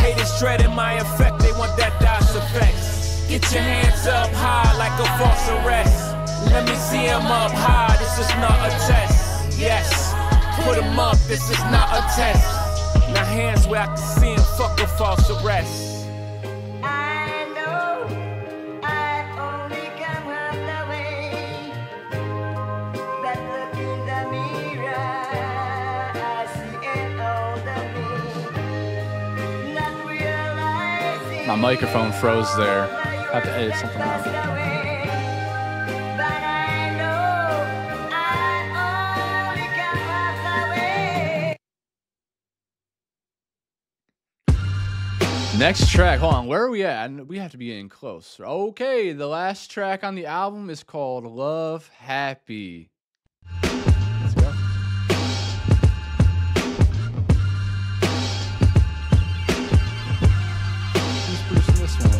Haters dreading my effect, they want that DOS effect. Get your hands up high like a false arrest. Let me see them up high, this is not a test. Yes, put them up, this is not a test. Now hands where I can see them, fuck a false arrest. My microphone froze there. Have to edit something out. Next track, hold on, where are we at? We have to be getting close. Okay, the last track on the album is called Love Happy. Let's go. Who's producing this one?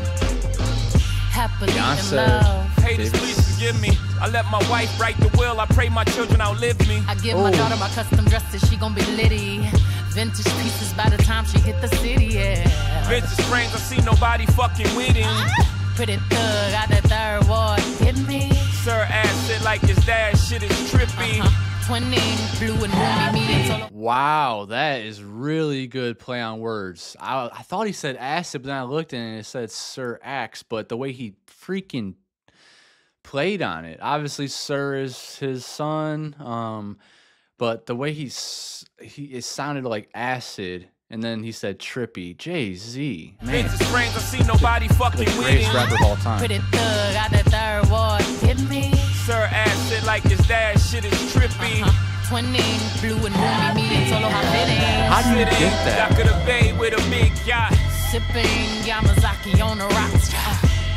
Happily in Beyonce. love. Haters, please forgive me. I let my wife write the will. I pray my children outlive me. I give my daughter my custom dresses, she gon' be litty. Vintage pieces by the time she hit the city, yeah. Vintage frames, I see nobody fucking with him. Pretty thug out the third ward, hit me. Sir ass it like his dad, shit is trippy. Twinning, blue and roomy, me and solo. Wow, that is really good play on words. I thought he said acid, but then I looked and it said Sir Axe, but the way he freaking played on it. Obviously, Sir is his son, but the way it sounded like acid, and then he said trippy. Jay-Z, man. Vintage frames, I see nobody fucking The with greatest him. rapper of all time. Pretty thug out the third ward, hit me. Sir ass it like his dad, shit is trippy. Twinning, blue and roomy, me and solo, how fitting. How do you get that? Dock of the bay with a big yacht. Sipping Yamazaki on the rocks.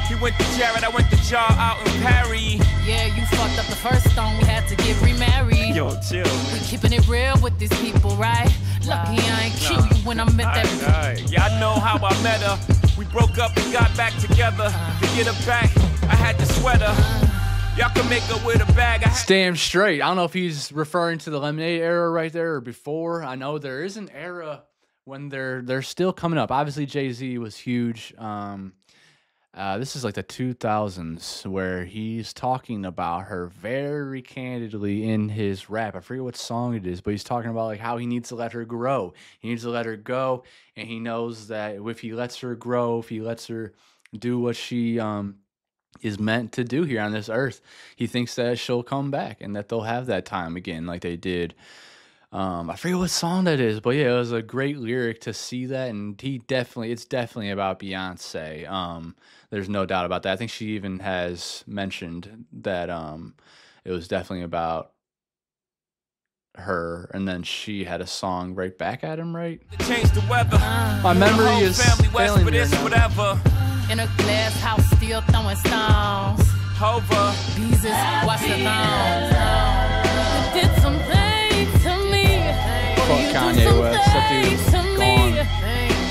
He went to Jared, I went to Jar out in Paris. Yeah, you fucked up the first song, we had to get remarried. Yo, chill, man. We keeping it real with these people, right? Lucky I ain't kill you when I met that. Yeah, I know how I met her. We broke up and got back together. To get her back, I had to sweat her. Y'all can make her with a bag. Damn straight. I don't know if he's referring to the Lemonade era right there or before. I know there is an era when they're still coming up. Obviously, Jay-Z was huge. This is like the 2000s where he's talking about her very candidly in his rap. I forget what song it is, but he's talking about like how he needs to let her grow. He needs to let her go, and he knows that if he lets her grow, if he lets her do what she is meant to do here on this earth, he thinks that she'll come back and that they'll have that time again like they did. I forget what song that is, but yeah, it was a great lyric to see that, and it's definitely about Beyonce. There's no doubt about that. I think she even has mentioned that it was definitely about her, and then she had a song right back at him, right? Change the weather. My memory is failing me right now. Whatever. In a glass house, still throwing stones. Hover. Jesus, watch the thongs. You did some things to me. Fuck You do Kanye some West. That things dude's to me. gone.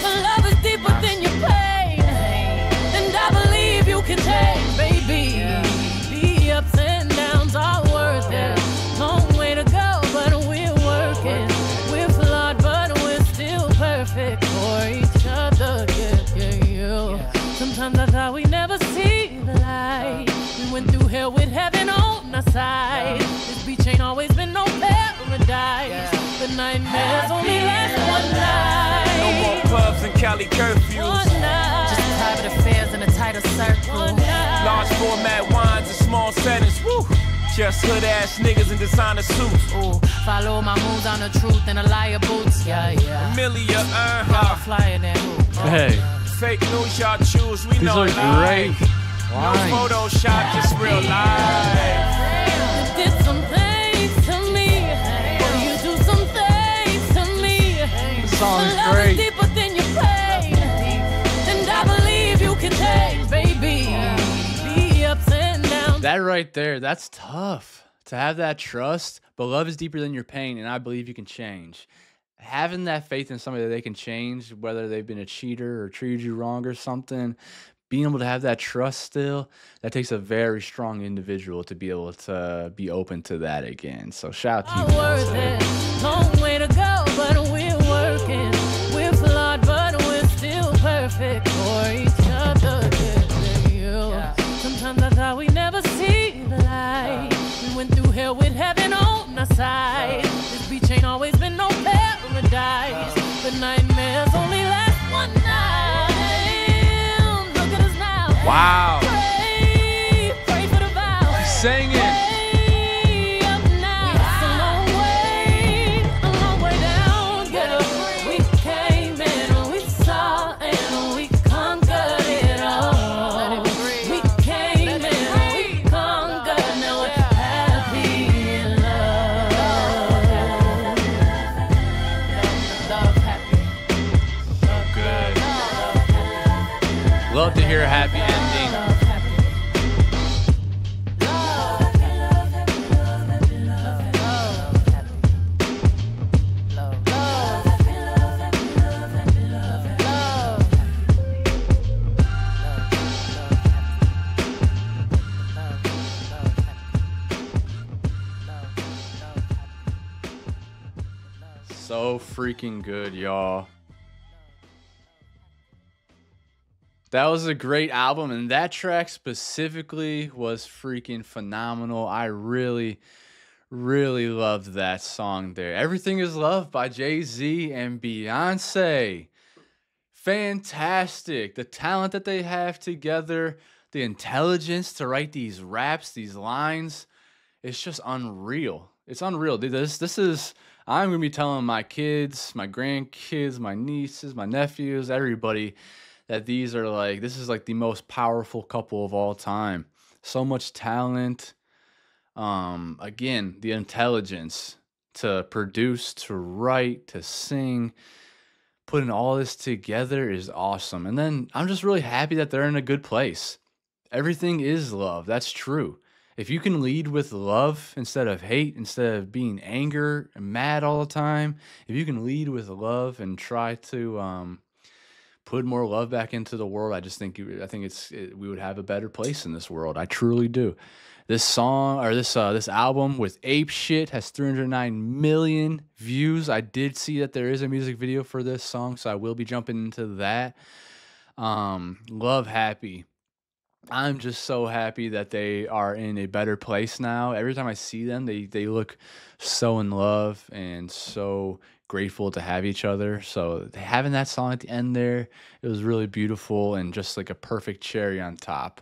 My love is deeper than your pain, and I believe you can change, baby. The ups and downs are worth it. Long way to go, but we're working. We're flawed, but we're still perfect for each other. Yeah. Sometimes I thought we'd never see the light. We went through hell with heaven on our side. This beach ain't always been no paradise. The nightmares only last one night. No more clubs and Cali curfews. One night. Just private affairs in a tighter circle. One night. Large format wines and small settings. Woo. Just hood ass niggas in designer suits. Ooh, follow my moves on the truth and a liar boots. Yeah, yeah. Amelia, Y'all flyer than who? Hey, fake news y'all choose. We these know are great life. No lines. Photoshop, just real life. You did some things to me. Or you do some things to me. This song's Love great. is deeper than your pain. And I believe you can change, baby. Be ups and downs. That right there, that's tough to have that trust. But love is deeper than your pain, and I believe you can change. Having that faith in somebody that they can change, whether they've been a cheater or treated you wrong or something, being able to have that trust still, that takes a very strong individual to be able to be open to that again. So shout out to you. Worth it. Long way to go, but we're working. We're flawed, but we're still perfect for each other. Yeah. Sometimes I thought we never see the light. We went through hell with heaven on our side. This beach ain't always been no paradise, but nightmares only last one night. Look at us now. Wow. Pray for the vow. Sing it. Way up now. It's a long way down. Yeah. We came and we saw and we conquered it all. We came and we conquered. Now we're happy in love. Love happy. So good. Love to hear a happy ending. Love happy. So freaking good, y'all. That was a great album, and that track specifically was freaking phenomenal. I really, really loved that song there. Everything is Love by Jay-Z and Beyonce. Fantastic. The talent that they have together, the intelligence to write these raps, these lines, it's just unreal. It's unreal. This is, I'm going to be telling my kids, my grandkids, my nieces, my nephews, everybody, that these are like, this is like the most powerful couple of all time. So much talent. Again, the intelligence to produce, to write, to sing, putting all this together is awesome. And then I'm just really happy that they're in a good place. Everything is love. That's true. If you can lead with love instead of hate, instead of being anger and mad all the time, if you can lead with love and try to put more love back into the world, I think we would have a better place in this world. I truly do. This song, or this album with Ape Shit, has 309 million views. I did see that there is a music video for this song, so I will be jumping into that. Love Happy. I'm just so happy that they are in a better place now. Every time I see them, they look so in love and so grateful to have each other. So having that song at the end there, it was really beautiful and just like a perfect cherry on top.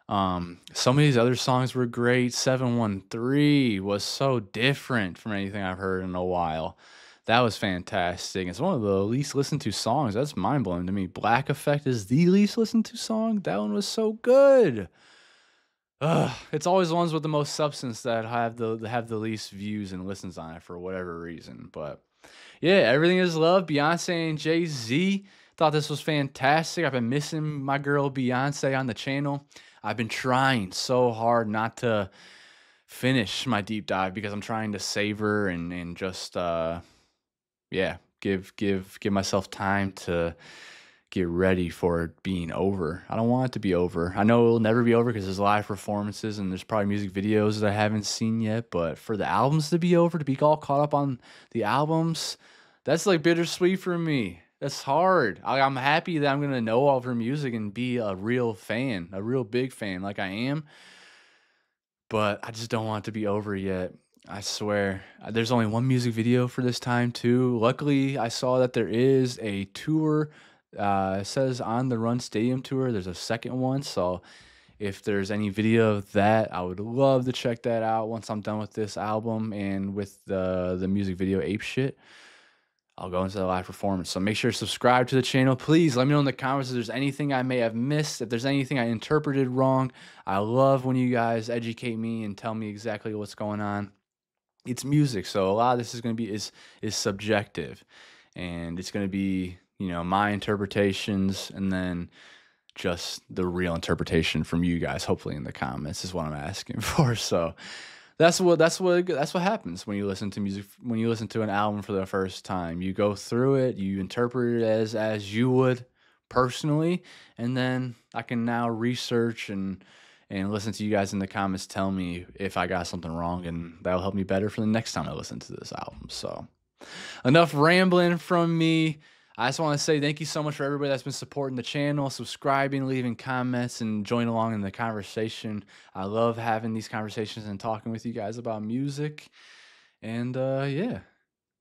Some of these other songs were great. 713 was so different from anything I've heard in a while. That was fantastic. It's one of the least listened to songs. That's mind blowing to me. Black Effect is the least listened to song. That one was so good. It's always the ones with the most substance that have the least views and listens on it for whatever reason. But yeah, Everything is Love. Beyonce and Jay-Z. Thought this was fantastic. I've been missing my girl Beyonce on the channel. I've been trying so hard not to finish my deep dive because I'm trying to savor and just give myself time to get ready for it being over. I don't want it to be over. I know it'll never be over because there's live performances and there's probably music videos that I haven't seen yet, but for the albums to be over, to be all caught up on the albums, that's like bittersweet for me. That's hard. I'm happy that I'm going to know all of her music and be a real fan, a real big fan like I am, but I just don't want it to be over yet. I swear. There's only one music video for this time too. Luckily, I saw that there is a tour. It says On the Run Stadium Tour. There's a second one, so If there's any video of that, I would love to check that out once I'm done with this album and with the music video Ape Shit. I'll go into the live performance. So make sure to subscribe to the channel. Please let me know in the comments if there's anything I may have missed, if there's anything I interpreted wrong. I love when you guys educate me and tell me exactly what's going on. It's music, so a lot of this is going to be is subjective, and it's going to be, you know, my interpretations and then just the real interpretation from you guys, hopefully in the comments, is what I'm asking for. So that's what happens when you listen to music, when you listen to an album for the first time. You go through it, you interpret it as you would personally, and then I can now research and listen to you guys in the comments tell me if I got something wrong, and that'll help me better for the next time I listen to this album. So enough rambling from me. I just want to say thank you so much for everybody that's been supporting the channel, subscribing, leaving comments, and joining along in the conversation. I love having these conversations and talking with you guys about music. And yeah,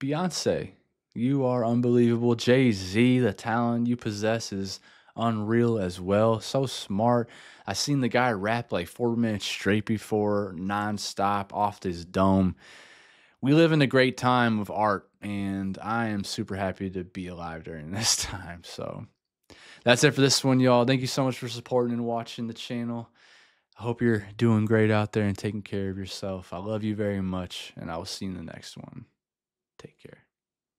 Beyonce, you are unbelievable. Jay-Z, the talent you possess is unreal as well. So smart. I seen the guy rap like 4 minutes straight before, nonstop, off his dome. We live in a great time of art, and I am super happy to be alive during this time. So that's it for this one, y'all. Thank you so much for supporting and watching the channel. I hope you're doing great out there and taking care of yourself. I love you very much, and I will see you in the next one. Take care.